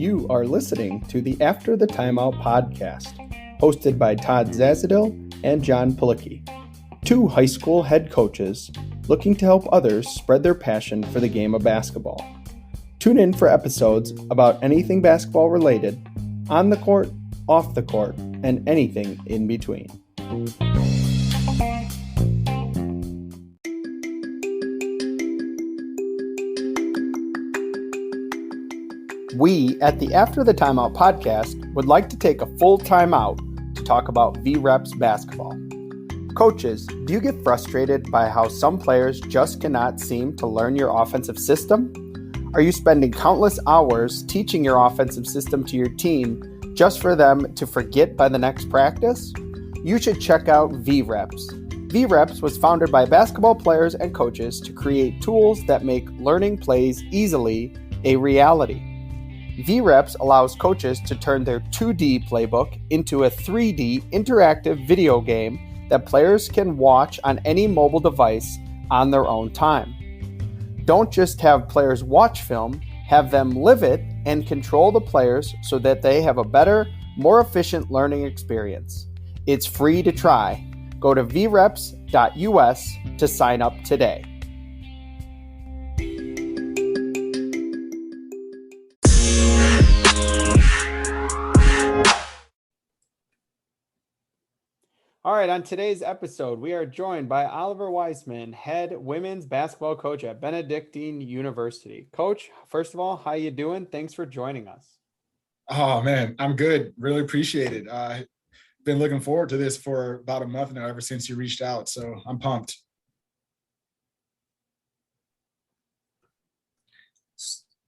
You are listening to the After the Timeout podcast, hosted by Todd Zazadil and Jon Pilicki, two high school head coaches looking to help others spread their passion for the game of basketball. Tune in for episodes about anything basketball related, on the court, off the court, and anything in between. We at the After the Timeout podcast would like to take a full time out to talk about VREPS basketball. Coaches, do you get frustrated by how some players just cannot seem to learn your offensive system? Are you spending countless hours teaching your offensive system to your team just for them to forget by the next practice? You should check out VREPS. VREPS was founded by basketball players and coaches to create tools that make learning plays easily a reality. VREPS allows coaches to turn their 2D playbook into a 3D interactive video game that players can watch on any mobile device on their own time. Don't just have players watch film, have them live it and control the players so that they have a better, more efficient learning experience. It's free to try. Go to vreps.us to sign up today. All right, on today's episode, we are joined by Oliver Wiseman, head women's basketball coach at Benedictine University. Coach, first of all, how you doing? Thanks for joining us. Oh, man, I'm good. Really appreciate it. Been looking forward to this for about a month now, ever since you reached out. So I'm pumped.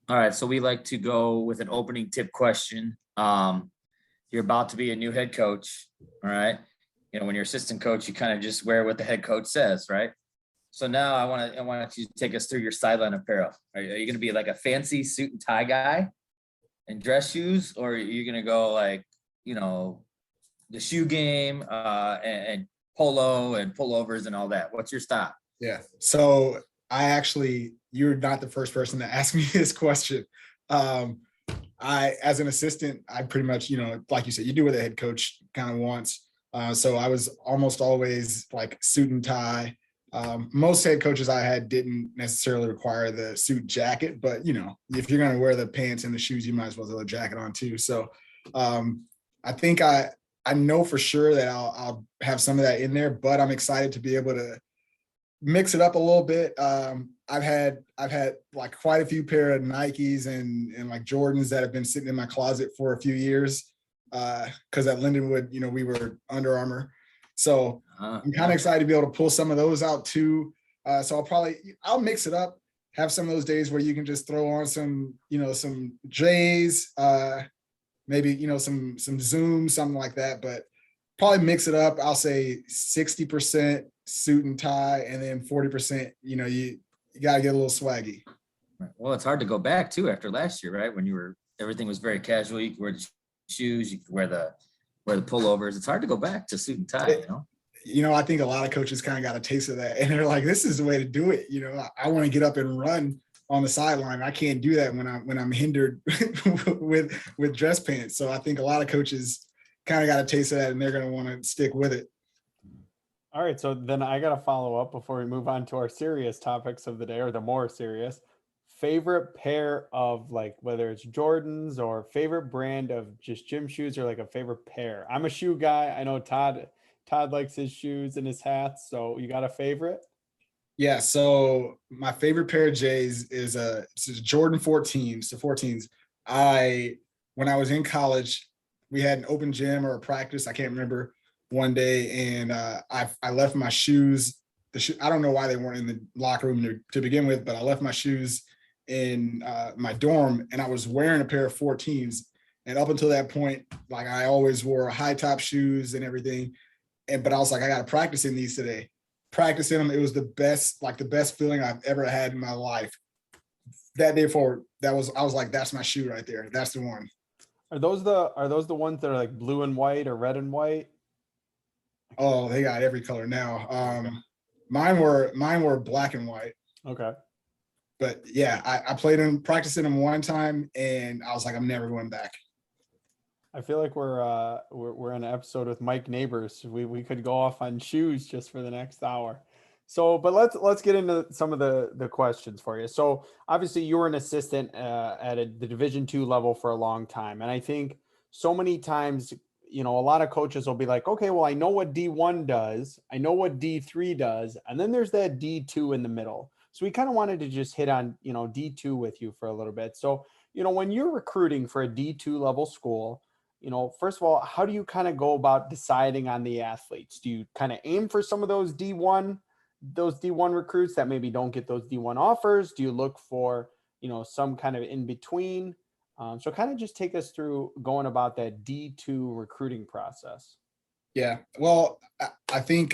All right, so we like to go with an opening tip question. You're about to be a new head coach, all right? You know, when you're assistant coach, you kind of just wear what the head coach says, right? So now I want you to take us through your sideline apparel. Are you going to be like a fancy suit and tie guy and dress shoes, or are you going to go like, you know, the shoe game and polo and pullovers and all that? What's your style? Yeah. So you're not the first person to ask me this question. As an assistant, I pretty much, you know, like you said, you do what the head coach kind of wants. So I was almost always like suit and tie. Most head coaches I had didn't necessarily require the suit jacket, but you know, if you're going to wear the pants and the shoes, you might as well throw a jacket on too. So I think I know for sure that I'll have some of that in there, but I'm excited to be able to mix it up a little bit. I've had like quite a few pair of Nikes and like Jordans that have been sitting in my closet for a few years. Because at Lindenwood, you know, we were Under Armour. So I'm kind of excited to be able to pull some of those out too. So I'll mix it up, have some of those days where you can just throw on some, you know, some J's, maybe, you know, some Zoom, something like that, but probably mix it up. I'll say 60% suit and tie, and then 40%, you know, you got to get a little swaggy. Well, it's hard to go back too after last year, right? When everything was very casual. You could wear the shoes, you could wear the pullovers. It's hard to go back to suit and tie, you know. I think a lot of coaches kind of got a taste of that, and they're like, this is the way to do it. You know, I want to get up and run on the sideline. I can't do that when I'm hindered with dress pants. So I think a lot of coaches kind of got a taste of that, and they're going to want to stick with it. All right, so then I got to follow up before we move on to our serious topics of the day, or the more serious. Favorite pair of, like, whether it's Jordans or favorite brand of just gym shoes, or like a favorite pair. I'm a shoe guy. I know Todd likes his shoes and his hats. So you got a favorite? Yeah. So my favorite pair of J's is it's a Jordan 14s, the 14s. When I was in college, we had an open gym or a practice, I can't remember, one day, and I left my shoes. I don't know why they weren't in the locker room to begin with, but I left my shoes in my dorm, and I was wearing a pair of 14s. And up until that point, like, I always wore high top shoes and everything. But I was like, I got to practice in these today. Practicing them, it was the best feeling I've ever had in my life. That day forward, I was like, that's my shoe right there. That's the one. Are those the ones that are like blue and white or red and white? Oh, they got every color now. Mine were black and white. Okay. but yeah, I practiced in them one time, and I was like, I'm never going back. I feel like we're in an episode with Mike Neighbors. We could go off on shoes just for the next hour. So, but let's get into some of the questions for you. So, obviously, you were an assistant at the Division II level for a long time, and I think so many times, a lot of coaches will be like, okay, well, I know what D1 does, I know what D3 does, and then there's that D2 in the middle. So, we kind of wanted to just hit on D2 with you for a little bit. So, when you're recruiting for a D2 level school, first of all, how do you kind of go about deciding on the athletes? Do you kind of aim for some of those D1 recruits that maybe don't get those D1 offers? Do you look for, some kind of in between? So kind of just take us through going about that D2 recruiting process. Yeah. Well, I think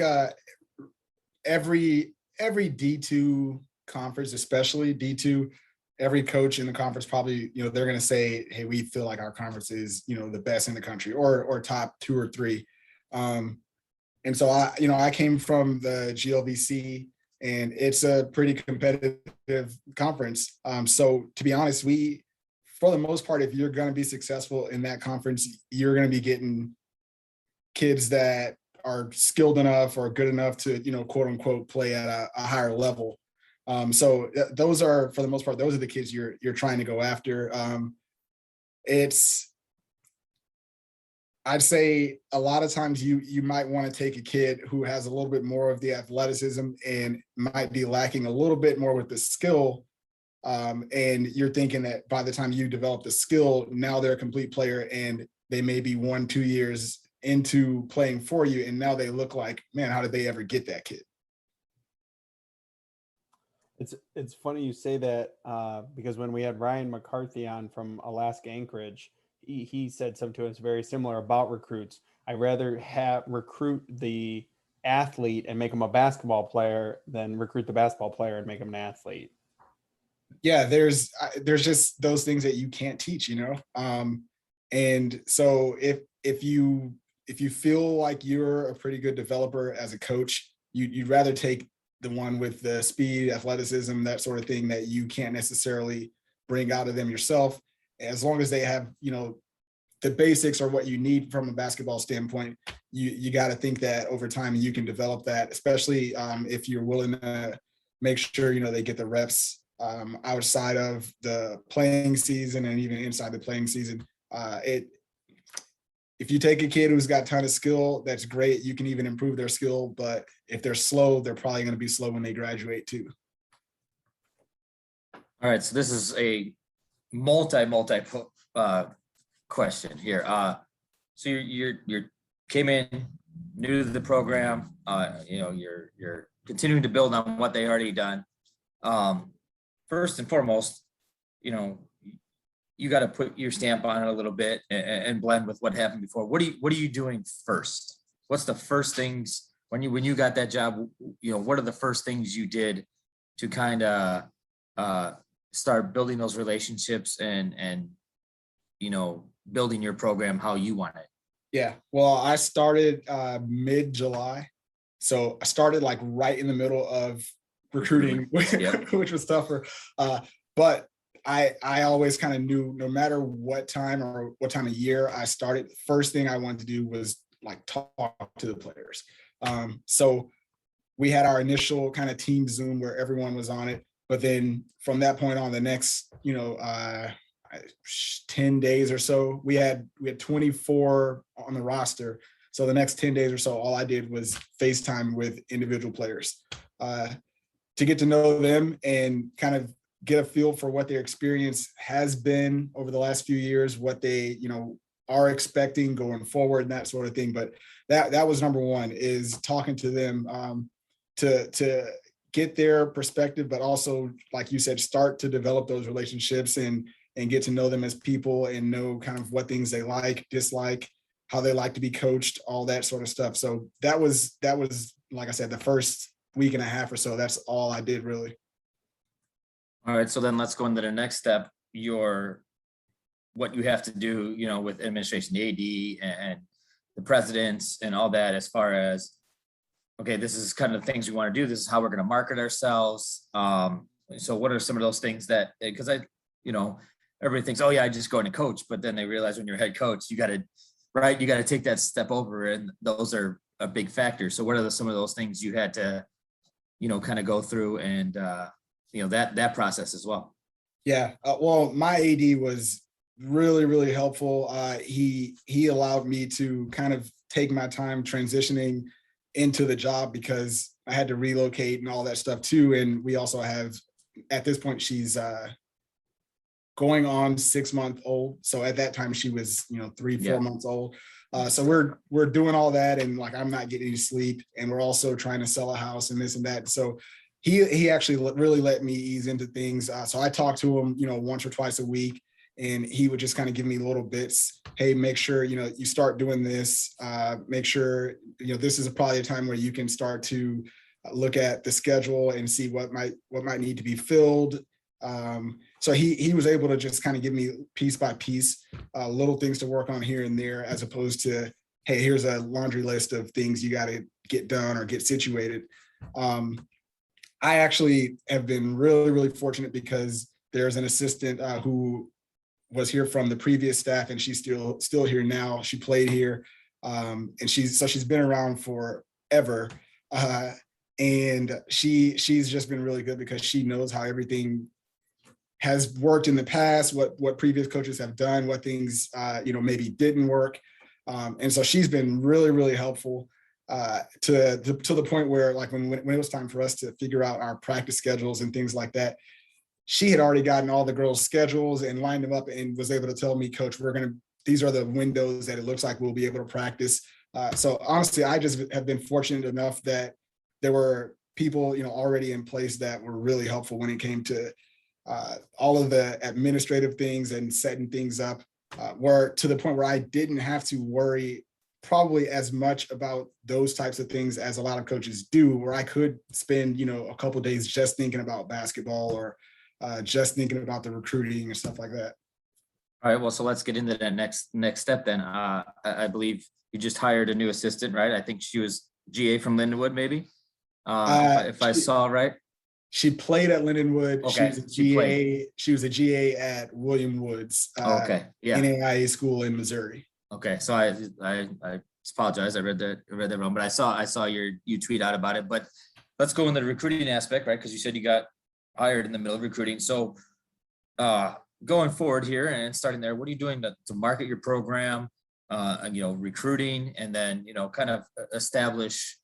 every D2 conference, especially D2, every coach in the conference probably, they're going to say, hey, we feel like our conference is, the best in the country or top 2 or 3. And so I came from the GLVC, and it's a pretty competitive conference. So to be honest, for the most part, if you're going to be successful in that conference, you're going to be getting kids that are skilled enough or good enough to, quote unquote, play at a higher level. So those are, for the most part, those are the kids you're trying to go after. I'd say a lot of times you might want to take a kid who has a little bit more of the athleticism and might be lacking a little bit more with the skill. And you're thinking that by the time you develop the skill, now they're a complete player and they may be 1-2 years into playing for you. And now they look like, man, how did they ever get that kid? It's funny you say that because when we had Ryan McCarthy on from Alaska Anchorage, he said something to us very similar about recruits. I'd rather recruit the athlete and make him a basketball player than recruit the basketball player and make him an athlete. Yeah, there's just those things that you can't teach, and so if you feel like you're a pretty good developer as a coach, you'd rather take the one with the speed, athleticism, that sort of thing that you can't necessarily bring out of them yourself. As long as they have, the basics are what you need from a basketball standpoint, you got to think that over time you can develop that, especially if you're willing to make sure, they get the reps outside of the playing season and even inside the playing season. If you take a kid who's got a ton of skill, that's great. You can even improve their skill, but if they're slow, they're probably going to be slow when they graduate too. All right. So this is a multi question here. So you're came in new to the program. You're continuing to build on what they already done. First and foremost, you got to put your stamp on it a little bit and blend with what happened before. What are you doing first? What's the first things when you got that job? What are the first things you did to kind of start building those relationships and building your program how you want it? Yeah, well, I started mid-July, so I started like right in the middle of recruiting, yep. Which was tougher. But I always kind of knew no matter what time of year I started, the first thing I wanted to do was like talk to the players. So we had our initial kind of team Zoom where everyone was on it. But then from that point on, the next, 10 days or so, we had 24 on the roster. So the next 10 days or so, all I did was FaceTime with individual players to get to know them and kind of get a feel for what their experience has been over the last few years, what they, are expecting going forward and that sort of thing. But that was number one, is talking to them to get their perspective, but also, like you said, start to develop those relationships and get to know them as people and know kind of what things they like, dislike, how they like to be coached, all that sort of stuff. So that was, like I said, the first week and a half or so. That's all I did really. All right. So then let's go into the next step. What you have to do, with administration, the AD and the presidents and all that, as far as, okay, this is kind of the things we want to do. This is how we're going to market ourselves. So what are some of those things that, because everybody thinks, oh yeah, I just go in and coach, but then they realize when you're head coach, you got to take that step over, and those are a big factor. So what are some of those things you had to, kind of go through, and that process as well? Yeah. Well, my AD was really, really helpful. He allowed me to kind of take my time transitioning into the job because I had to relocate and all that stuff too. And we also have, at this point, she's going on 6 months old. So at that time she was, 3-4 months old. So we're doing all that, and like, I'm not getting any sleep, and we're also trying to sell a house and this and that. So he actually really let me ease into things. So I talked to him, once or twice a week, and he would just kind of give me little bits. Hey, make sure, you start doing this. Make sure, this is probably a time where you can start to look at the schedule and see what might need to be filled. So he was able to just kind of give me piece by piece, little things to work on here and there, as opposed to, hey, here's a laundry list of things you got to get done or get situated. I actually have been really, really fortunate because there's an assistant who was here from the previous staff, and she's still here now. She played here, and she's been around forever. And she's just been really good because she knows how everything has worked in the past, what previous coaches have done, what things maybe didn't work. And so she's been really, really helpful. To the point where, like, when it was time for us to figure out our practice schedules and things like that, she had already gotten all the girls' schedules and lined them up and was able to tell me, Coach, these are the windows that it looks like we'll be able to practice. So honestly, I just have been fortunate enough that there were people, already in place that were really helpful when it came to all of the administrative things and setting things up, where to the point where I didn't have to worry probably as much about those types of things as a lot of coaches do, where I could spend, a couple of days just thinking about basketball or just thinking about the recruiting and stuff like that. All right. Well, so let's get into that next step then. I believe you just hired a new assistant, right? I think she was GA from Lindenwood, maybe. If I saw right. She played at Lindenwood. Okay. She was a GA at William Woods. Okay. Yeah. NAIA school in Missouri. Okay. So I apologize. I read that wrong, but I saw you tweet out about it. But let's go in the recruiting aspect, right? Because you said you got hired in the middle of recruiting. So going forward here and starting there, what are you doing to market your program, recruiting, and then, kind of establish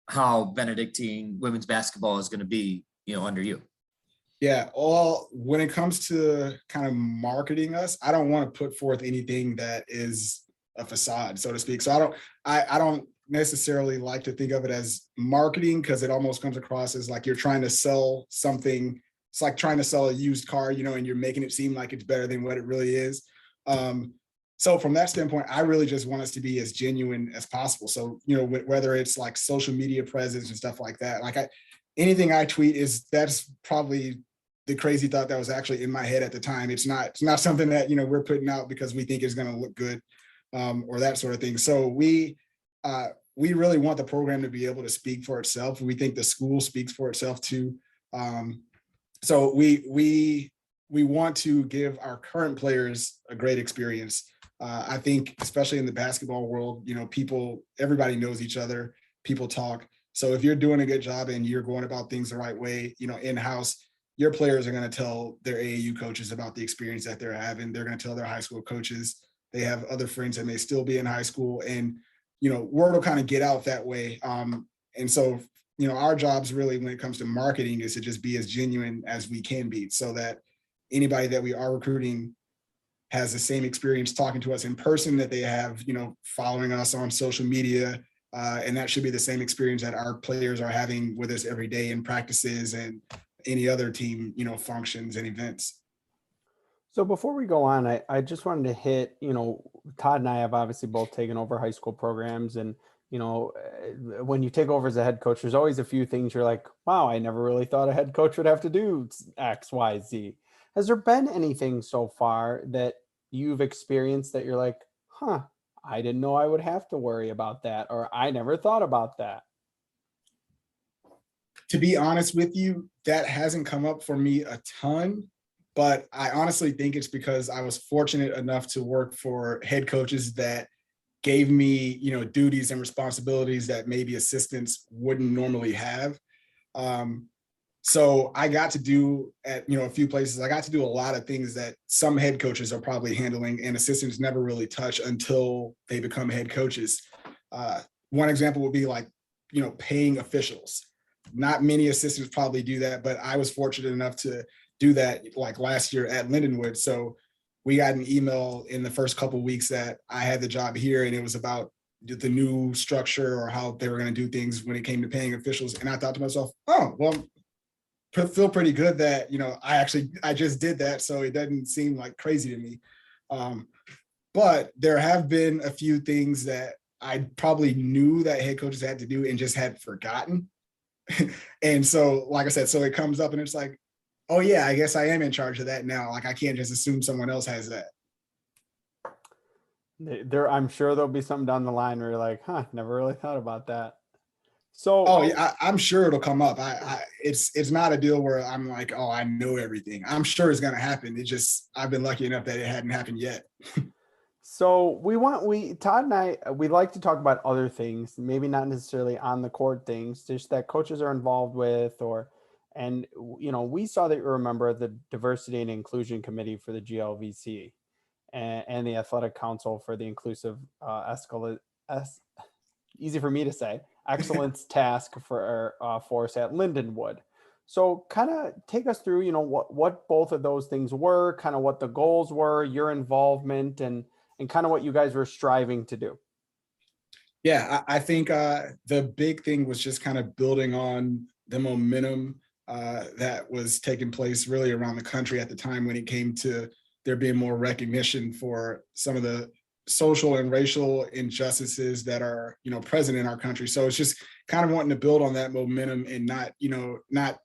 how Benedictine women's basketball is going to be, under you? Yeah. Well, when it comes to kind of marketing us, I don't want to put forth anything that is a facade, so to speak. So I don't necessarily like to think of it as marketing, because it almost comes across as like you're trying to sell something. It's like trying to sell a used car, and you're making it seem like it's better than what it really is. So from that standpoint, I really just want us to be as genuine as possible. So, whether it's like social media presence and stuff like that, like anything I tweet that's probably the crazy thought that was actually in my head at the time. It's not something that, we're putting out because we think is going to look good, or that sort of thing. So we really want the program to be able to speak for itself. We think the school speaks for itself too. So we want to give our current players a great experience. I think, especially in the basketball world, everybody knows each other, people talk. So if you're doing a good job and you're going about things the right way, in-house, your players are going to tell their AAU coaches about the experience that they're having. They're going to tell their high school coaches. They have other friends that may still be in high school, and, word will kind of get out that way. And so, our jobs really, when it comes to marketing, is to just be as genuine as we can be, so that anybody that we are recruiting has the same experience talking to us in person that they have, following us on social media. And that should be the same experience that our players are having with us every day in practices and any other team, functions and events. So before we go on, I just wanted to hit, Todd and I have obviously both taken over high school programs, and, when you take over as a head coach, there's always a few things you're like, wow, I never really thought a head coach would have to do X, Y, Z. Has there been anything so far that you've experienced that you're like, I didn't know I would have to worry about that, or I never thought about that? To be honest with you, that hasn't come up for me a ton, but I honestly think it's because I was fortunate enough to work for head coaches that gave me, duties and responsibilities that maybe assistants wouldn't normally have. So I got to do at, a few places, I got to do a lot of things that some head coaches are probably handling and assistants never really touch until they become head coaches. One example would be like, paying officials. Not many assistants probably do that, but I was fortunate enough to do that like last year at Lindenwood. So we got an email in the first couple of weeks that I had the job here, and it was about the new structure or how they were going to do things when it came to paying officials. And I thought to myself, oh, well, feel pretty good that, I just did that. So it doesn't seem like crazy to me. But there have been a few things that I probably knew that head coaches had to do and just had forgotten. And so, like I said, so it comes up and it's like, oh yeah, I guess I am in charge of that now. Like I can't just assume someone else has that. I'm sure there'll be something down the line where you're like, never really thought about that. So, oh yeah, I'm sure it'll come up. It's not a deal where I'm like, oh, I know everything. I'm sure it's going to happen. I've been lucky enough that it hadn't happened yet. So Todd and I, we like to talk about other things, maybe not necessarily on the court things, just that coaches are involved with, we saw that you're a member of the Diversity and Inclusion Committee for the GLVC and the Athletic Council for the Inclusive easy for me to say, Excellence Task for Force at Lindenwood. So kind of take us through, what both of those things were, kind of what the goals were, your involvement, and kind of what you guys were striving to do. Yeah, I think the big thing was just kind of building on the momentum that was taking place really around the country at the time when it came to there being more recognition for some of the social and racial injustices that are, present in our country. So it's just kind of wanting to build on that momentum and not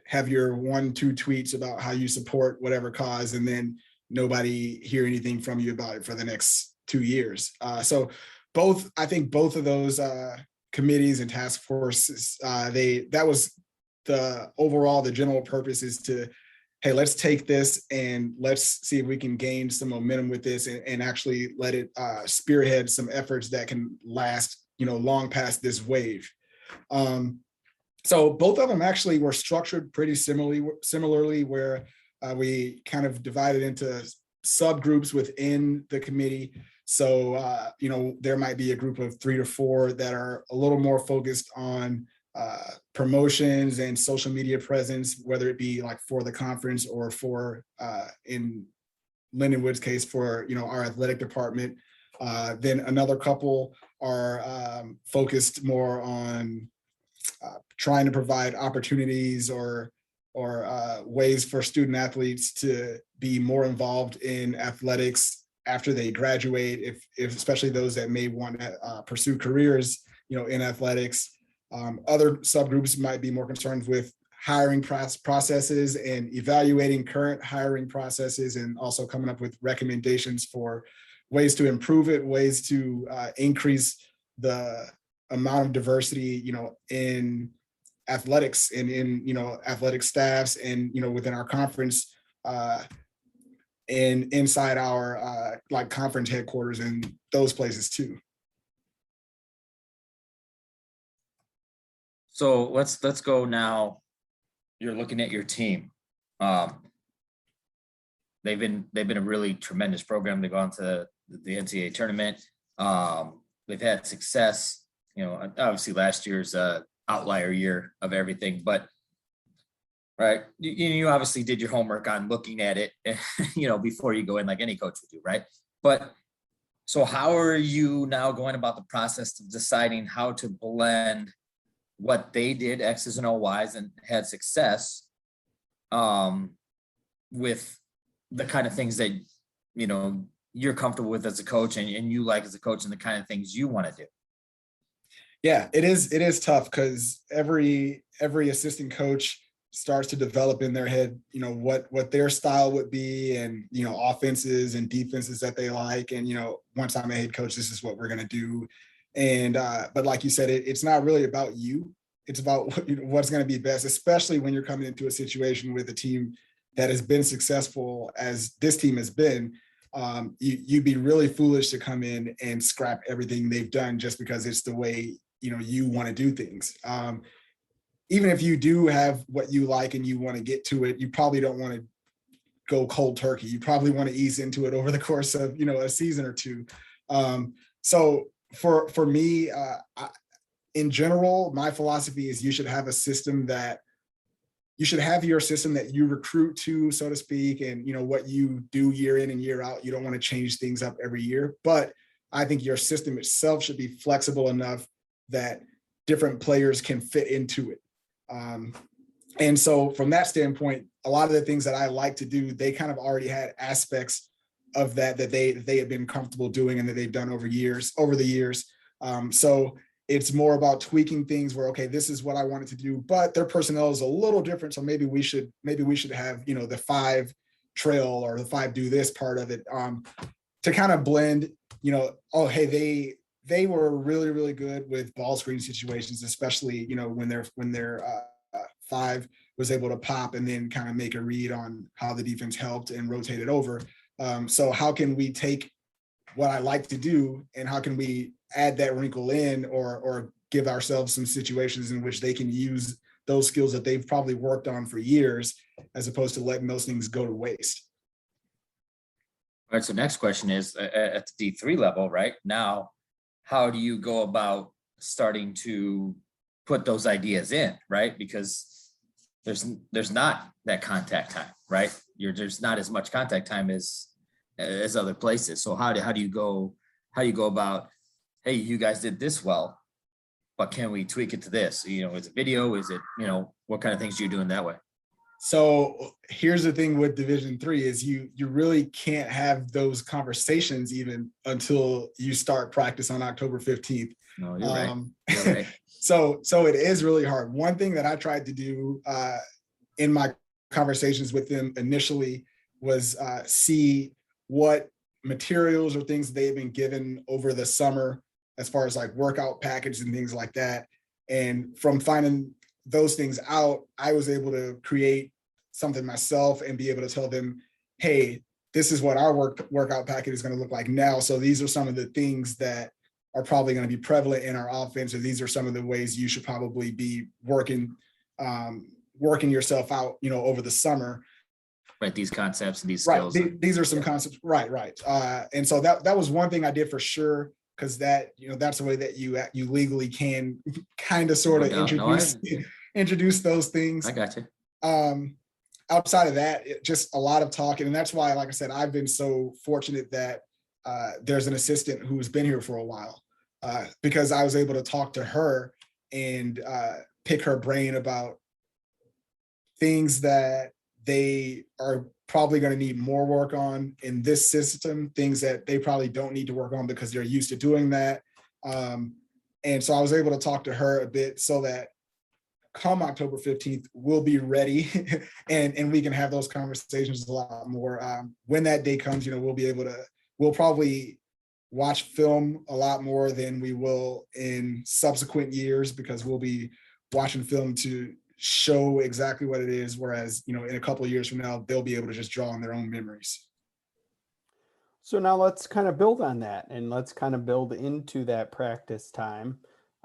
have your 1-2 tweets about how you support whatever cause and then nobody hear anything from you about it for the next 2 years. So I think both of those committees and task forces, that was the general purpose is to, hey, let's take this and let's see if we can gain some momentum with this and actually let it spearhead some efforts that can last, long past this wave. So both of them actually were structured pretty similarly where we kind of divided into subgroups within the committee. So, there might be a group of 3 to 4 that are a little more focused on promotions and social media presence, whether it be like for the conference or for, in Lindenwood's case, for, our athletic department. Then another couple are focused more on trying to provide opportunities or ways for student athletes to be more involved in athletics after they graduate, if especially those that may want to pursue careers, in athletics. Other subgroups might be more concerned with hiring processes and evaluating current hiring processes and also coming up with recommendations for ways to improve it, ways to increase the amount of diversity, in athletics and in, athletic staffs and, within our conference and inside our like conference headquarters and those places too. So let's go now. You're looking at your team. They've been a really tremendous program. They've gone to the NCAA tournament. They've had success. Obviously last year's outlier year of everything, but right, you obviously did your homework on looking at it, before you go in, like any coach would do, right? But so how are you now going about the process of deciding how to blend what they did, X's and O's, and had success, with the kind of things that, you're comfortable with as a coach and you like as a coach and the kind of things you want to do? Yeah, it is tough because every assistant coach starts to develop in their head, what their style would be and, offenses and defenses that they like. And, once I'm a head coach, this is what we're going to do. And, but like you said, it's not really about you. It's about what's going to be best, especially when you're coming into a situation with a team that has been successful as this team has been. You'd be really foolish to come in and scrap everything they've done just because it's the way, you want to do things. Even if you do have what you like and you want to get to it, you probably don't want to go cold turkey. You probably want to ease into it over the course of, a season or two. So for me, in general, my philosophy is you should have your system that you recruit to, so to speak, and what you do year in and year out. You don't want to change things up every year, but I think your system itself should be flexible enough that different players can fit into it. And so from that standpoint, a lot of the things that I like to do, they kind of already had aspects of that they have been comfortable doing and that they've done over the years. So it's more about tweaking things where, okay, this is what I wanted to do, but their personnel is a little different. So maybe we should have, the 5 trail or the 5 do this part of it, to kind of blend, oh, hey, they were really, really good with ball screen situations, especially, when their 5 was able to pop and then kind of make a read on how the defense helped and rotate it over. So how can we take what I like to do and how can we add that wrinkle in or give ourselves some situations in which they can use those skills that they've probably worked on for years, as opposed to letting those things go to waste. All right. So next question is at the D3 level, right now, how do you go about starting to put those ideas in, right? Because there's not that contact time, right? There's not as much contact time as other places. So how do you go about, hey, you guys did this well, but can we tweak it to this? Is it video? Is it, what kind of things are you doing that way? So here's the thing with Division III is you really can't have those conversations even until you start practice on October 15th. No, you're right. You're right. So it is really hard. One thing that I tried to do in my conversations with them initially was see what materials or things they've been given over the summer as far as like workout package and things like that. And from finding those things out, I was able to create something myself and be able to tell them, hey, this is what our workout package is going to look like now. So these are some of the things that are probably going to be prevalent in our offense, or these are some of the ways you should probably be working yourself out, over the summer. Right, these concepts and these skills. Right, these are some concepts. Right. And so that was one thing I did for sure, because that, that's the way that you legally can kind of sort of introduce those things. I got you. Outside of that, just a lot of talking, and that's why, like I said, I've been so fortunate that there's an assistant who's been here for a while, because I was able to talk to her and pick her brain about things that they are probably going to need more work on in this system, things that they probably don't need to work on because they're used to doing that. And so I was able to talk to her a bit so that come October 15th, we'll be ready and we can have those conversations a lot more. When that day comes, we'll probably watch film a lot more than we will in subsequent years, because we'll be watching film to show exactly what it is. Whereas, in a couple of years from now, they'll be able to just draw on their own memories. So now let's kind of build on that and let's kind of build into that practice time.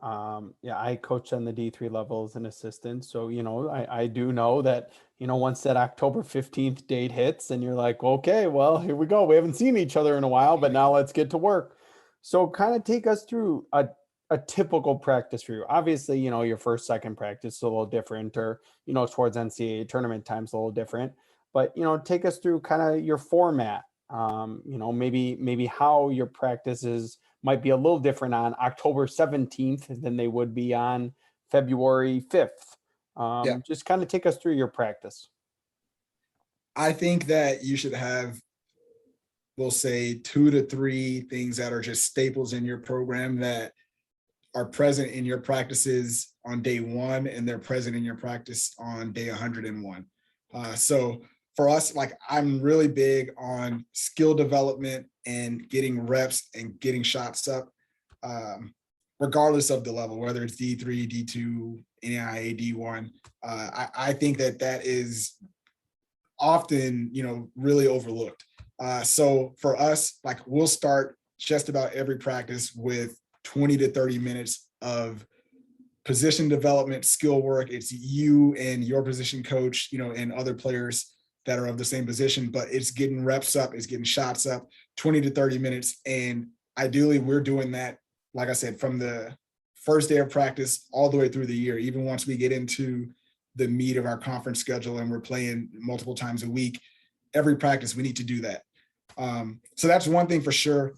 I coach on the D3 level as an assistant. So, I do know that, once that October 15th date hits and you're like, okay, well, here we go. We haven't seen each other in a while, but now let's get to work. So kind of take us through a typical practice for you. Obviously, your first, second practice is a little different, or, towards NCAA tournament time's a little different, but, take us through kind of your format, maybe how your practices might be a little different on October 17th than they would be on February 5th. Just kind of take us through your practice. I think that you should have, we'll say 2 to 3 things that are just staples in your program that are present in your practices on day 1, and they're present in your practice on day 101. So for us, like, I'm really big on skill development and getting reps and getting shots up, regardless of the level, whether it's D3, D2, NAIA D1. I think that is often, really overlooked. So for us, like, we'll start just about every practice with 20 to 30 minutes of position development, skill work. It's you and your position coach, and other players that are of the same position, but it's getting reps up, it's getting shots up, 20 to 30 minutes. And ideally we're doing that, like I said, from the first day of practice all the way through the year. Even once we get into the meat of our conference schedule and we're playing multiple times a week, every practice we need to do that. So that's one thing for sure.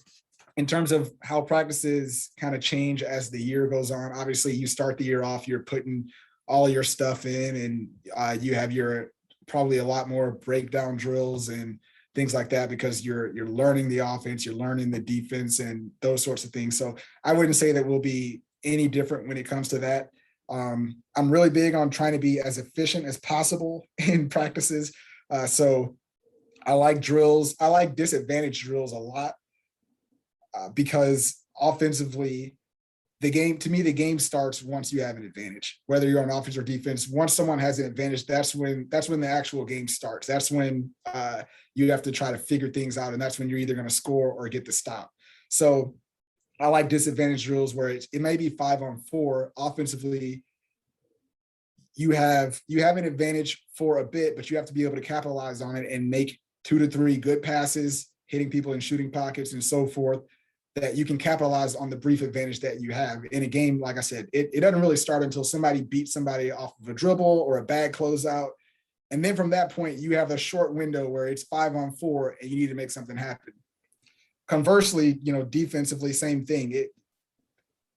In terms of how practices kind of change as the year goes on, obviously you start the year off, you're putting all your stuff in, and you have your probably a lot more breakdown drills and things like that, because you're learning the offense, you're learning the defense and those sorts of things. So I wouldn't say that we'll be any different when it comes to that. I'm really big on trying to be as efficient as possible in practices. So I like drills. I like disadvantage drills a lot because offensively, the game starts once you have an advantage, whether you're on offense or defense. Once someone has an advantage, that's when the actual game starts. That's when you have to try to figure things out. And that's when you're either going to score or get the stop. So I like disadvantage drills where it may be 5-on-4 offensively. You have an advantage for a bit, but you have to be able to capitalize on it and make 2 to 3 good passes, hitting people in shooting pockets and so forth, that you can capitalize on the brief advantage that you have in a game. Like I said, it doesn't really start until somebody beats somebody off of a dribble or a bad closeout. And then from that point, you have a short window where it's 5-on-4 and you need to make something happen. Conversely, defensively, same thing.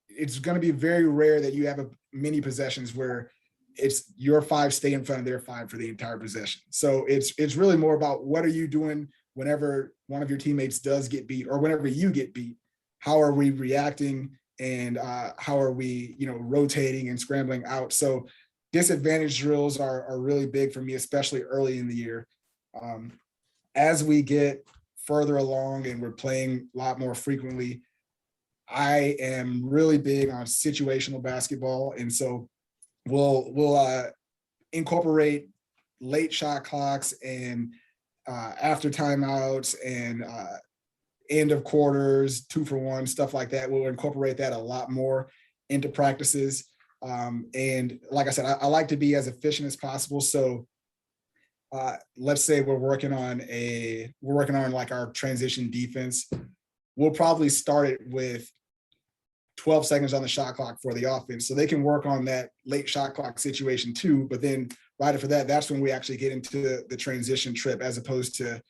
It's going to be very rare that you have many possessions where it's your 5 stay in front of their 5 for the entire possession. So it's really more about what are you doing whenever one of your teammates does get beat or whenever you get beat. How are we reacting, and how are we, rotating and scrambling out? So disadvantage drills are really big for me, especially early in the year. As we get further along and we're playing a lot more frequently, I am really big on situational basketball. And so we'll incorporate late shot clocks and after timeouts and end of quarters, 2-for-1, stuff like that. We'll incorporate that a lot more into practices. And like I said, I like to be as efficient as possible. So let's say we're working on like our transition defense. We'll probably start it with 12 seconds on the shot clock for the offense. So they can work on that late shot clock situation too. But then right after that, that's when we actually get into the transition trip, as opposed to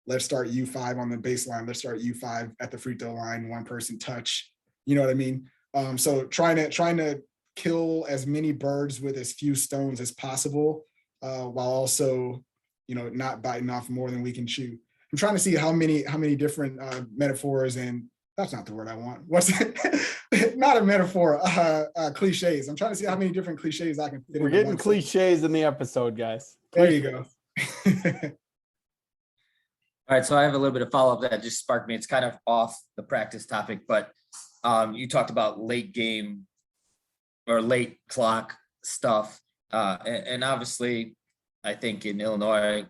let's start U5 on the baseline. Let's start U5 at the free throw line, one person touch. You know what I mean? So trying to kill as many birds with as few stones as possible, while also, not biting off more than we can chew. I'm trying to see how many different metaphors, and that's not the word I want. What's it? Not a metaphor, cliches. I'm trying to see how many different cliches I can fit. We're getting cliches in the episode, guys. There you go. All right, so I have a little bit of follow-up that just sparked me. It's kind of off the practice topic, but you talked about late game or late clock stuff. And obviously, I think in Illinois,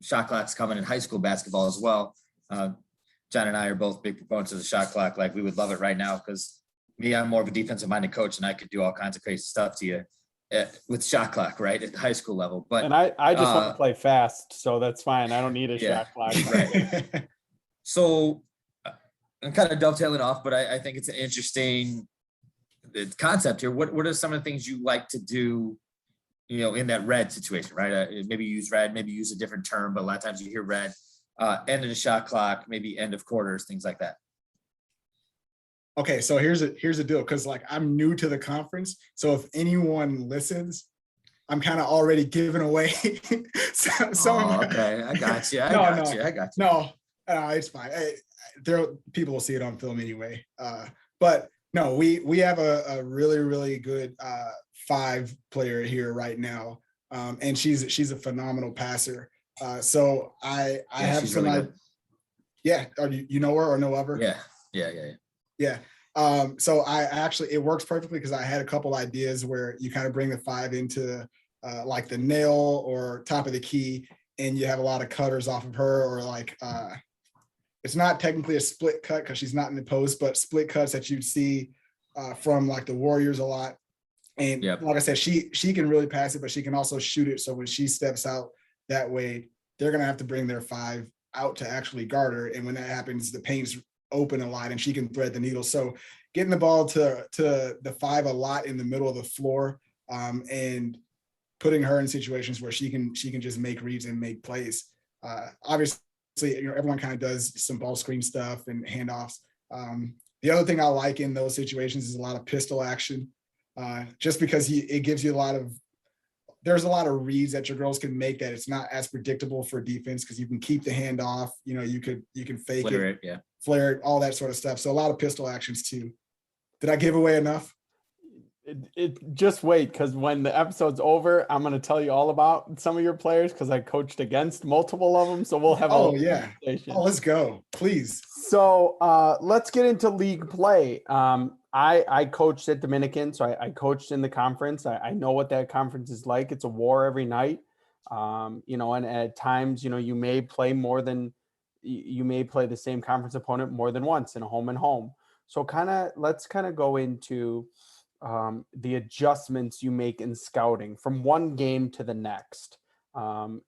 shot clock's coming in high school basketball as well. John and I are both big proponents of the shot clock. Like, we would love it right now, because I'm more of a defensive-minded coach, and I could do all kinds of crazy stuff to you with shot clock, right, at the high school level. But and I just want to play fast, so that's fine. I don't need a shot clock. Right. So I'm kind of dovetailing off, but I think it's an interesting concept here. What are some of the things you like to do, in that red situation, right? Maybe use red, maybe use a different term, but a lot of times you hear red. End of the shot clock, maybe end of quarters, things like that. Okay, so here's a deal, because like I'm new to the conference, so if anyone listens, I'm kind of already giving away. Okay, I got you. I got you. No, it's fine. People will see it on film anyway. But no, we have a really, really good 5 player here right now, and she's a phenomenal passer. So I have some. Really, yeah, you know her or know of her? Yeah. So it works perfectly because I had a couple ideas where you kind of bring the 5 into like the nail or top of the key, and you have a lot of cutters off of her, or like it's not technically a split cut because she's not in the post, but split cuts that you'd see from like the Warriors a lot. And like I said, she can really pass it, but she can also shoot it. So when she steps out that way, they're going to have to bring their 5 out to actually guard her. And when that happens, the paint's open a lot and she can thread the needle. So getting the ball to the 5 a lot in the middle of the floor, and putting her in situations where she can just make reads and make plays. Obviously, everyone kind of does some ball screen stuff and handoffs. The other thing I like in those situations is a lot of pistol action. Just because it gives you there's a lot of reads that your girls can make that it's not as predictable for defense because you can keep the hand off, you can fake flare it, all that sort of stuff. So a lot of pistol actions too. Did I give away enough? It just wait, because when the episode's over, I'm going to tell you all about some of your players because I coached against multiple of them. So we'll have conversation. Oh, let's go, please. So let's get into league play. I coached at Dominican, so I coached in the conference. I know what that conference is like. It's a war every night. And at times, you may play the same conference opponent more than once in a home and home. So let's go into the adjustments you make in scouting from one game to the next. And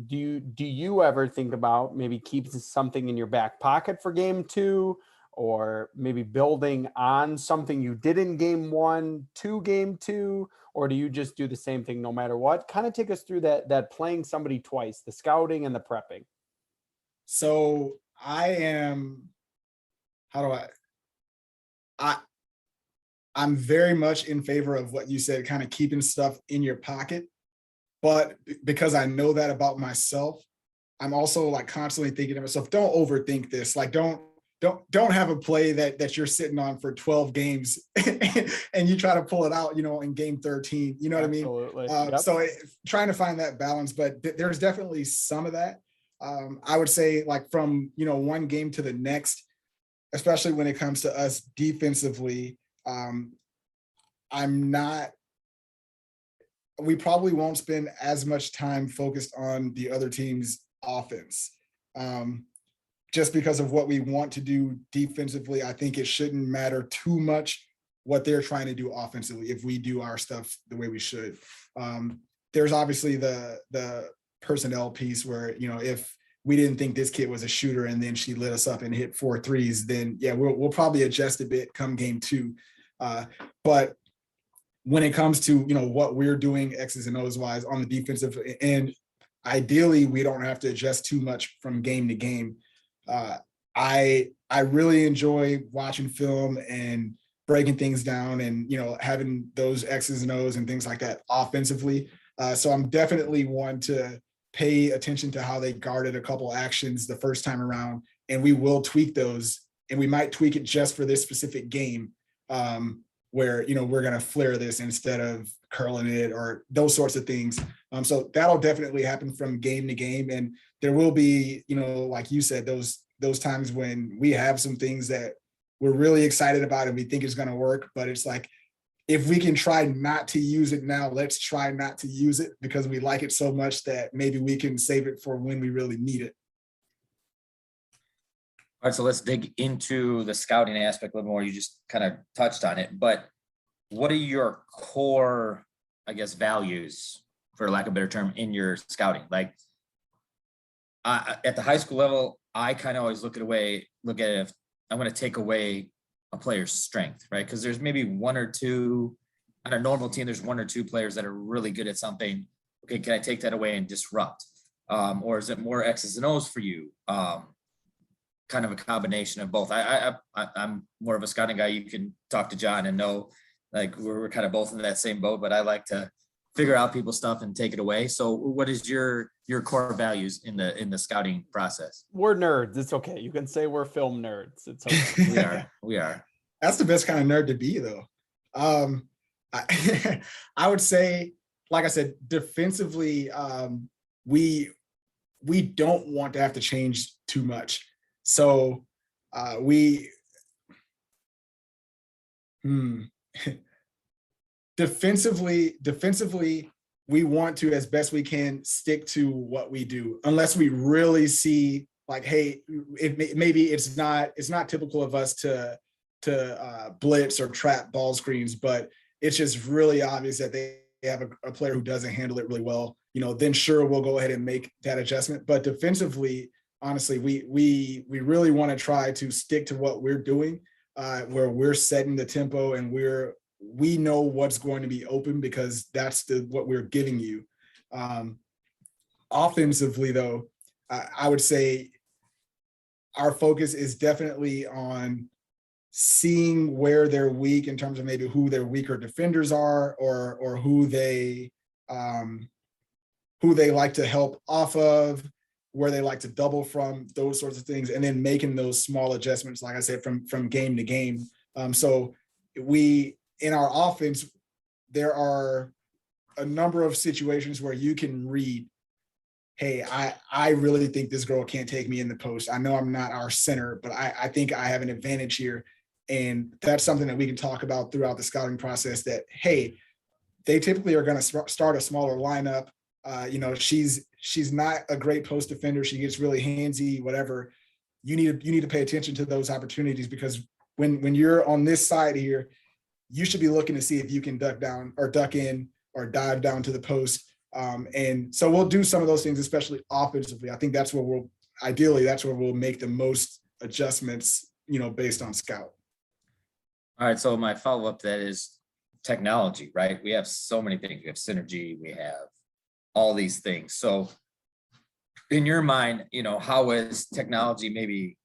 do you ever think about maybe keeping something in your back pocket for game 2, or maybe building on something you did in game 1 to game 2, or do you just do the same thing no matter what? Kind of take us through that playing somebody twice, the scouting and the prepping. So I'm very much in favor of what you said, kind of keeping stuff in your pocket. But because I know that about myself, I'm also like constantly thinking to myself, don't overthink this. Like, don't have a play that you're sitting on for 12 games and you try to pull it out, in game 13, you know what Absolutely. I mean? So trying to find that balance, but there's definitely some of that. I would say like from, one game to the next, especially when it comes to us defensively, we probably won't spend as much time focused on the other team's offense. Just because of what we want to do defensively, I think it shouldn't matter too much what they're trying to do offensively if we do our stuff the way we should. There's obviously the personnel piece where, if we didn't think this kid was a shooter and then she lit us up and hit 4 threes, then we'll probably adjust a bit come game 2. But when it comes to, what we're doing X's and O's wise on the defensive end, ideally we don't have to adjust too much from game to game. I really enjoy watching film and breaking things down and, having those X's and O's and things like that offensively. So I'm definitely one to pay attention to how they guarded a couple actions the first time around, and we will tweak those, and we might tweak it just for this specific game, where, we're going to flare this instead of curling it or those sorts of things. So that'll definitely happen from game to game. And there will be, like you said, those times when we have some things that we're really excited about and we think it's going to work, but it's like, if we can try not to use it now, let's try not to use it because we like it so much that maybe we can save it for when we really need it. All right, so let's dig into the scouting aspect a little more. You just kind of touched on it, but what are your core, I guess, values, for lack of a better term, in your scouting? Like at the high school level, I kind of always look at it if I'm going to take away a player's strength, right? Because there's maybe one or two on a normal team. There's one or two players that are really good at something. Okay, can I take that away and disrupt? Or is it more X's and O's for you? Kind of a combination of both. I'm more of a scouting guy. You can talk to John and know, like, we're kind of both in that same boat, but I like to figure out people's stuff and take it away. So what is your core values in the scouting process? We're nerds. It's okay. You can say we're film nerds. It's okay. We are. That's the best kind of nerd to be, though. I would say, like I said, defensively, we don't want to have to change too much. So we Hmm. Defensively, we want to, as best we can, stick to what we do, unless we really see like, hey, maybe it's not typical of us to blitz or trap ball screens, but it's just really obvious that they have a player who doesn't handle it really well. Then sure, we'll go ahead and make that adjustment. But defensively, honestly, we really want to try to stick to what we're doing, where we're setting the tempo and we know what's going to be open because that's what we're giving you. Offensively, though, I would say our focus is definitely on seeing where they're weak in terms of maybe who their weaker defenders are, or who they like to help off of, where they like to double from, those sorts of things, and then making those small adjustments, like I said, from game to game. So in our offense, there are a number of situations where you can read, hey, I really think this girl can't take me in the post. I know I'm not our center, but I think I have an advantage here. And that's something that we can talk about throughout the scouting process, that, hey, they typically are going to start a smaller lineup. She's not a great post defender. She gets really handsy, whatever. You need to pay attention to those opportunities, because when you're on this side here, you should be looking to see if you can duck in or dive down to the post. And so we'll do some of those things, especially offensively. I think that's where we'll make the most adjustments, based on scout. All right. So my follow-up to that is technology, right? We have so many things. We have synergy. We have all these things. So in your mind, how has technology maybe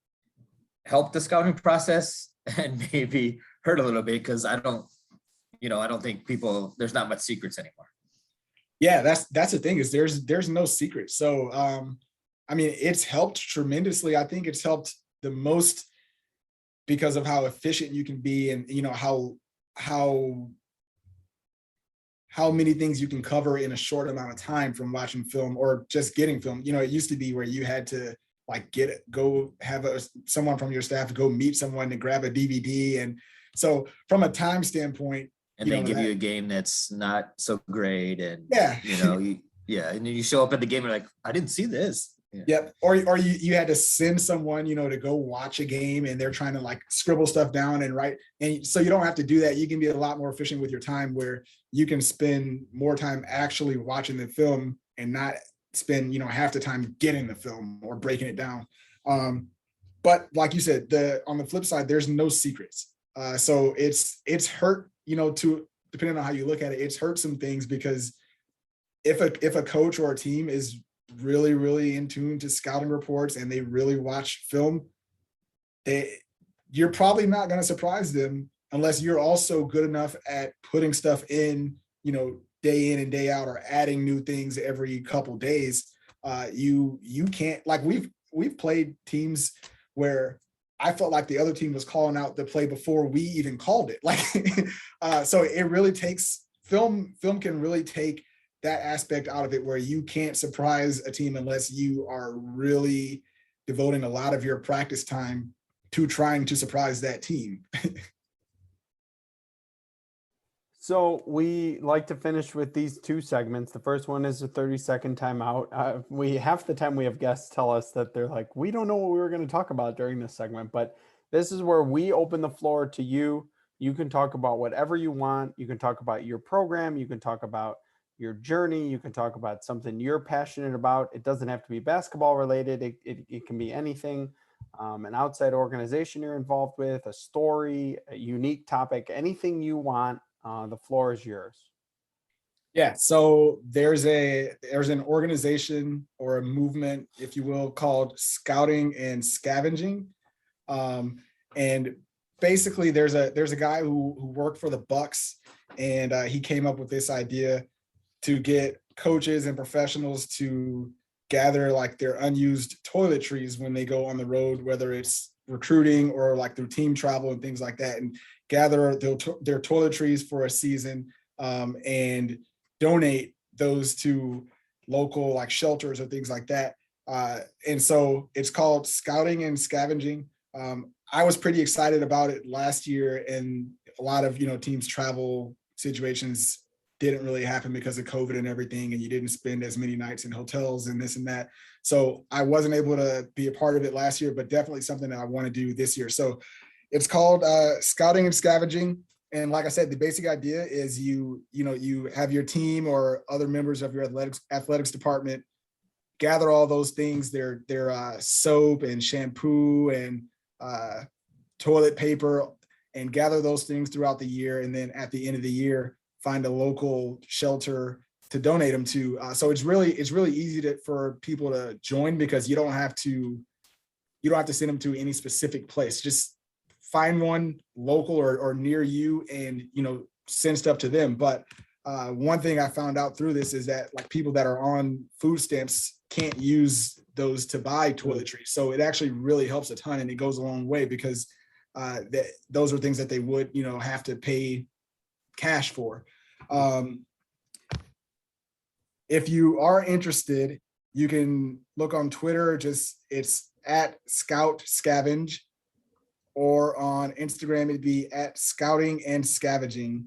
helped the scouting process and maybe hurt a little bit? Because I don't think there's not much secrets anymore. Yeah, that's the thing, is there's no secret. So it's helped tremendously. I think it's helped the most because of how efficient you can be, and how many things you can cover in a short amount of time from watching film or just getting film. It used to be where you had to have someone from your staff go meet someone to grab a DVD. And so from a time standpoint, and they give you a game that's not so great, and yeah, and then you show up at the game and you're like, I didn't see this. Yeah. Yep. Or you had to send someone, to go watch a game, and they're trying to scribble stuff down and write. And so you don't have to do that. You can be a lot more efficient with your time, where you can spend more time actually watching the film and not spend, half the time getting the film or breaking it down. But like you said, on the flip side, there's no secrets. So it's hurt, depending on how you look at it, it's hurt some things, because if a coach or a team is really, really in tune to scouting reports and they really watch film, you're probably not going to surprise them unless you're also good enough at putting stuff in, day in and day out, or adding new things every couple days. You can't, we've played teams where I felt like the other team was calling out the play before we even called it. So it really takes film can really take that aspect out of it, where you can't surprise a team unless you are really devoting a lot of your practice time to trying to surprise that team. So we like to finish with these two segments. The first one is a 30-second timeout. Half the time we have guests tell us that they're like, we don't know what we were going to talk about during this segment, but this is where we open the floor to you. You can talk about whatever you want. You can talk about your program. You can talk about your journey. You can talk about something you're passionate about. It doesn't have to be basketball related. It can be anything, an outside organization you're involved with, a story, a unique topic, anything you want. The floor is yours. Yeah. So there's an organization or a movement, if you will, called Scouting and Scavenging. And basically there's a guy who worked for the Bucks, and he came up with this idea to get coaches and professionals to gather their unused toiletries when they go on the road, whether it's recruiting or through team travel and things like that, and gather their toiletries for a season, and donate those to local shelters or things like that. And so it's called Scouting and Scavenging. I was pretty excited about it last year, and a lot of, teams travel situations didn't really happen because of COVID and everything, and you didn't spend as many nights in hotels and this and that. So I wasn't able to be a part of it last year, but definitely something that I want to do this year. So it's called Scouting and Scavenging. And like I said, the basic idea is you have your team or other members of your athletics department gather all those things, their soap and shampoo and toilet paper, and gather those things throughout the year. And then at the end of the year, find a local shelter to donate them to. So it's really easy for people to join, because you don't have to send them to any specific place. Just find one local or near you and, send stuff to them. But one thing I found out through this is that like people that are on food stamps can't use those to buy toiletries. So it actually really helps a ton, and it goes a long way, because those are things that they would, have to pay cash for. If you are interested, you can look on Twitter, it's at Scout Scavenge, or on Instagram, it'd be at Scouting and Scavenging.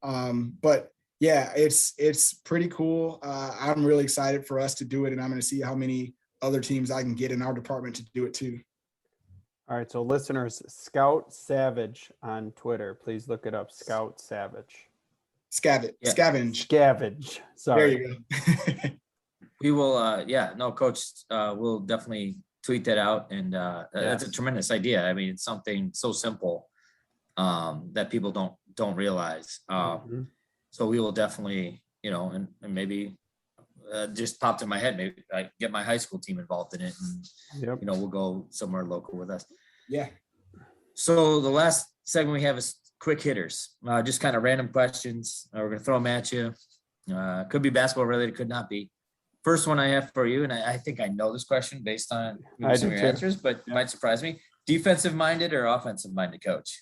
But yeah, it's pretty cool. I'm really excited for us to do it, and I'm going to see how many other teams I can get in our department to do it too. All right, so listeners, Scout Savage on Twitter. Please look it up, Scout Savage. Scavenge. Sorry. There you go. We will, Coach, we'll definitely tweet that out. And that's a tremendous idea. I mean, it's something so simple that people don't realize. So we will definitely, and maybe just popped in my head, maybe I get my high school team involved in it, and, we'll go somewhere local with us. Yeah. So the last segment we have is quick hitters, just kind of random questions. We're going to throw them at you. Could be basketball related, could not be. First one I have for you, and I think I know this question based on some of your answers, but it might surprise me. Defensive minded or offensive minded coach?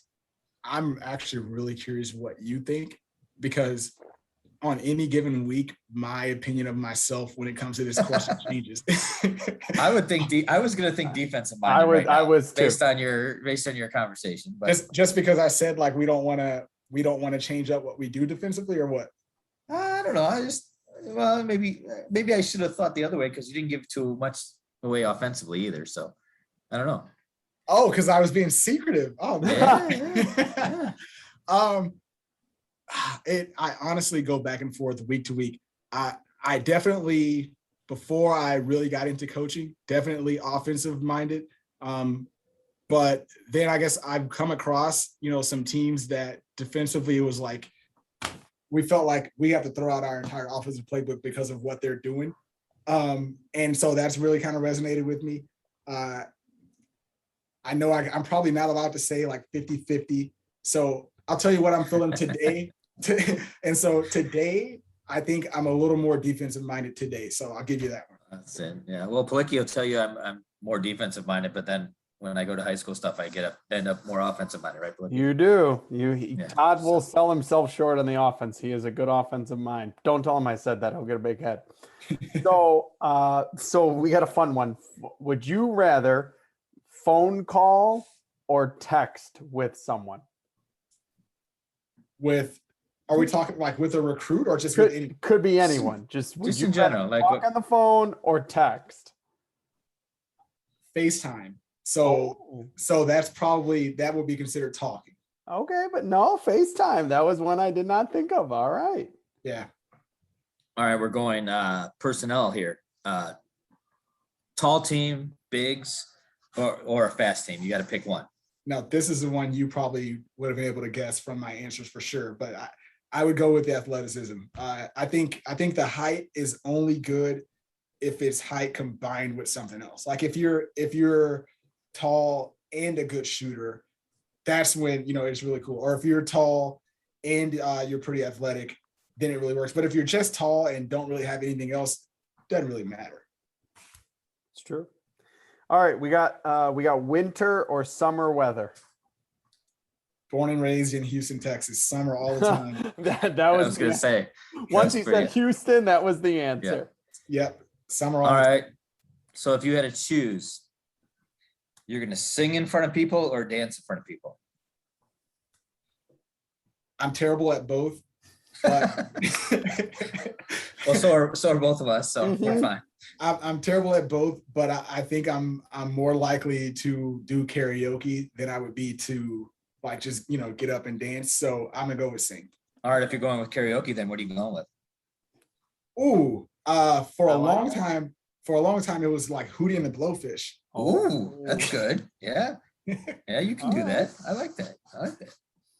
I'm actually really curious what you think, because on any given week, my opinion of myself when it comes to this question changes. I was going to think defensive minded. I was too. based on your conversation. But just because I said like we don't want to change up what we do defensively, or what? I don't know. Maybe I should have thought the other way, because you didn't give too much away offensively either. So I don't know. Oh, because I was being secretive. Oh man. Yeah. I honestly go back and forth week to week. I definitely, before I really got into coaching, definitely offensive minded. But then I guess I've come across, some teams that defensively it was like, we felt like we have to throw out our entire offensive playbook because of what they're doing. And so that's really kind of resonated with me. I know I'm probably not allowed to say like 50-50. So I'll tell you what I'm feeling today. And so today, I think I'm a little more defensive minded today. So I'll give you that one. That's it. Yeah. Well, Palicki will tell you I'm more defensive minded, but then when I go to high school stuff, I end up more offensive minded, right, Palicki? You do. Todd will sell himself short on the offense. He is a good offensive mind. Don't tell him I said that. He'll get a big head. So we got a fun one. Would you rather phone call or text with someone? Are we talking like with a recruit or just with any? Could be anyone. Just in general, like talk on the phone or text. FaceTime. So that would be considered talking. Okay, but no, FaceTime. That was one I did not think of. All right. Yeah. All right, we're going personnel here. Tall team, bigs, or a fast team. You got to pick one. Now, this is the one you probably would have been able to guess from my answers for sure, but I would go with the athleticism. I think the height is only good if it's height combined with something else. Like if you're tall and a good shooter, that's when, it's really cool. Or if you're tall and you're pretty athletic, then it really works. But if you're just tall and don't really have anything else, it doesn't really matter. It's true. All right, we got winter or summer weather. Born and raised in Houston, Texas, summer all the time. I was going to say. Once he said Houston, that was the answer. Yep, summer all right. So if you had to choose, you're going to sing in front of people or dance in front of people? I'm terrible at both. But Well, so are both of us, so we're fine. I'm terrible at both, but I think I'm more likely to do karaoke than I would be to like just get up and dance. So I'm gonna go with sing. All right, if you're going with karaoke, then what are you going with? Ooh, for a long time, it was like Hootie and the Blowfish. Ooh, that's good. Yeah, you can do that. I like that.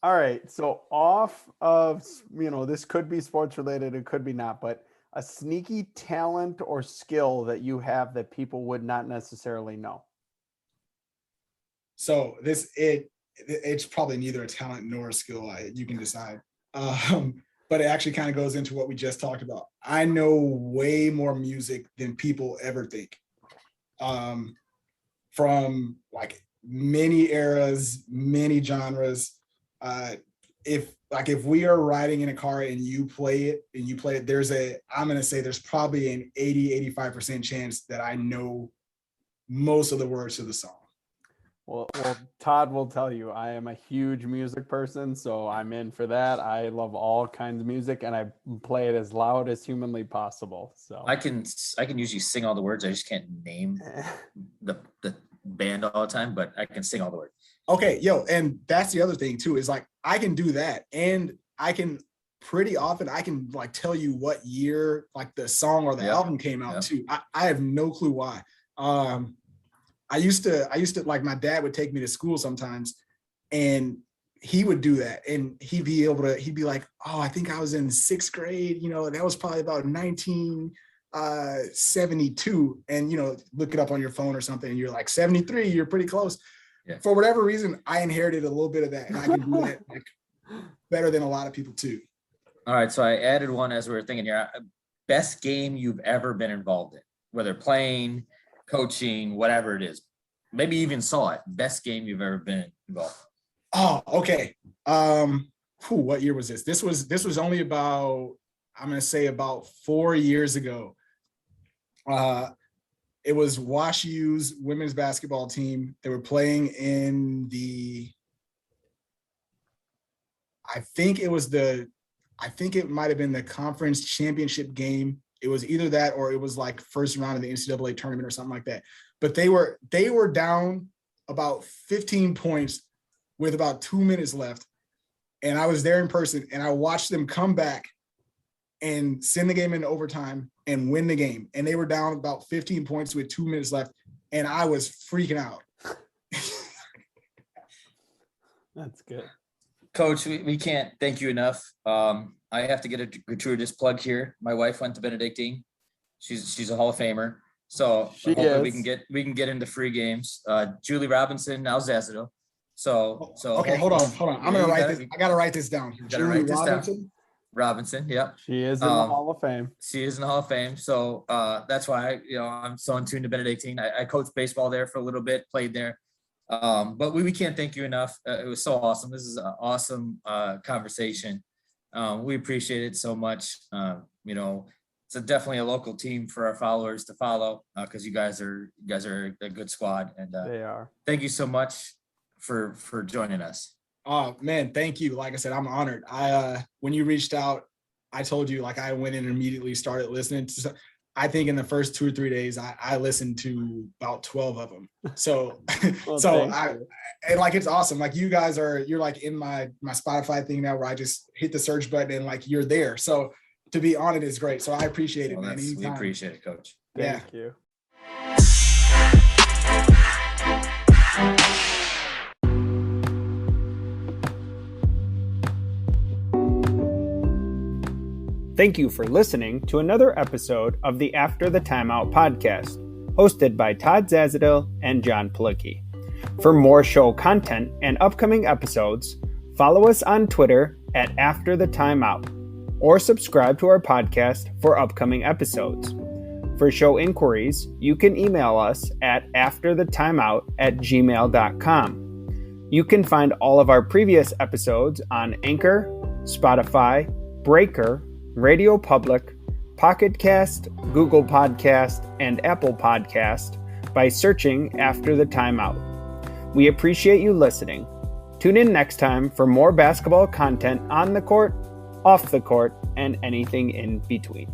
All right. So off of, this could be sports related, it could be not, but a sneaky talent or skill that you have that people would not necessarily know. So it's probably neither a talent nor a skill. You can decide. But it actually kind of goes into what we just talked about. I know way more music than people ever think. From like many eras, many genres. If we are riding in a car and you play it, I'm going to say there's probably an 80-85% chance that I know most of the words to the song. Well, Todd will tell you, I am a huge music person, so I'm in for that. I love all kinds of music, and I play it as loud as humanly possible. So I can usually sing all the words. I just can't name the band all the time, but I can sing all the words. Okay, and that's the other thing too, is like I can do that, and I can pretty often like tell you what year like the song or the album came out too. I have no clue why. I used to like, my dad would take me to school sometimes and he would do that, and he'd be like, oh, I think I was in 6th grade, that was probably about 1972, and look it up on your phone or something and you're like 73, you're pretty close. Yeah. For whatever reason, I inherited a little bit of that, and I can do that like better than a lot of people too. All right, so I added one as we were thinking here. Best game you've ever been involved in, whether playing, coaching, whatever it is. Maybe even saw it. Best game you've ever been involved in. Oh, okay. What year was this? This was only about, I'm going to say about 4 years ago. It was Wash U's women's basketball team. They were playing in I think it might have been the conference championship game. It was either that or it was like first round of the NCAA tournament or something like that. But they were down about 15 points with about 2 minutes left. And I was there in person, and I watched them come back and send the game into overtime and win the game. And they were down about 15 points with 2 minutes left. And I was freaking out. That's good. Coach, we can't thank you enough. I have to get a gratuitous plug here. My wife went to Benedictine. She's a Hall of Famer. So hopefully we can get into free games. Julie Robinson, now Zazadil. So okay, hold on. I'm gonna write this. I gotta write this down. Julie Robinson, yeah. She is in the Hall of Fame. She is in the Hall of Fame. So that's why I'm so in tune to Benedictine. I coached baseball there for a little bit, played there. But we can't thank you enough. It was so awesome. This is an awesome conversation. We appreciate it so much. It's definitely a local team for our followers to follow, because you guys are a good squad, and they are. Thank you so much for joining us. Oh man, thank you. Like I said, I'm honored. When you reached out, I told you, like, I went and immediately started listening to. I think in the first 2 or 3 days, I listened to about 12 of them. So, and like, it's awesome. Like, you're like in my Spotify thing now, where I just hit the search button and like you're there. So to be on it is great. So I appreciate it, man. We appreciate it, Coach. Thank you. Thank you for listening to another episode of the After the Timeout podcast, hosted by Todd Zazadil and Jon Palicki. For more show content and upcoming episodes, follow us on Twitter at After the Timeout, or subscribe to our podcast for upcoming episodes. For show inquiries, you can email us at afterthetimeout@gmail.com. You can find all of our previous episodes on Anchor, Spotify, Breaker, Radio Public, Pocket Cast, Google Podcast, and Apple Podcast by searching After the Timeout. We appreciate you listening. Tune in next time for more basketball content on the court, off the court, and anything in between.